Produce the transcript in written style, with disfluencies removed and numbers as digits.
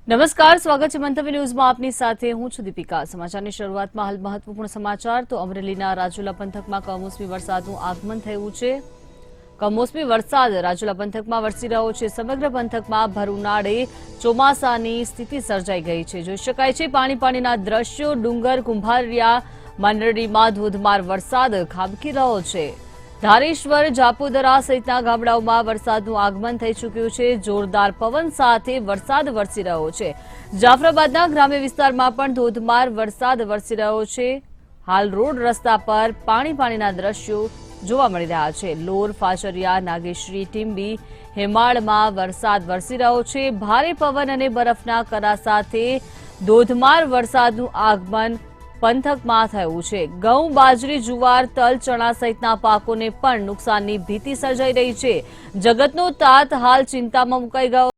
નમસ્કાર, સ્વાગત છે મંતવ્ય ન્યૂઝમાં. આપની સાથે હું છું દીપિકા. સમાચારની શરૂઆતમાં હાલ મહત્વપૂર્ણ સમાચાર. તો અમરેલીના રાજુલા પંથકમાં કમોસમી વરસાદનું આગમન થયું છે. કમોસમી વરસાદ રાજુલા પંથકમાં વરસી રહ્યો છે. સમગ્ર પંથકમાં ભર ઉનાળે ચોમાસાની સ્થિતિ સર્જાઈ ગઈ છે. જોઈ શકાય છે પાણીના દ્રશ્યો. ડુંગર, કુંભારિયા, માંડરડીમાં ધોધમાર વરસાદ ખાબકી રહ્યો છે. ધારેશ્વર, જાપોદરા સહિતના ગામડાઓમાં વરસાદનું આગમન થઈ ચૂક્યું છે. જોરદાર પવન સાથે વરસાદ વરસી રહ્યો છે. જાફરાબાદના ગ્રામ્ય વિસ્તારમાં પણ ધોધમાર વરસાદ વરસી રહ્યો છે. હાલ રોડ રસ્તા પર પાણીના દ્રશ્યો જોવા મળી રહ્યા છે. લોર, ફાચરિયા, નાગેશ્રી, ટીંબી, હેમાળમાં વરસાદ વરસી રહ્યો છે. ભારે પવન અને બરફના કરા સાથે ધોધમાર વરસાદનું આગમન પંથકમાં થયું છે. ઘઉં, બાજરી, જુવાર, તલ, ચણા સહિતના પાકોને પણ નુકસાનની ભીતિ સર્જાઈ રહી છે. જગતનો તાત હાલ ચિંતામાં મુકાઈ ગયો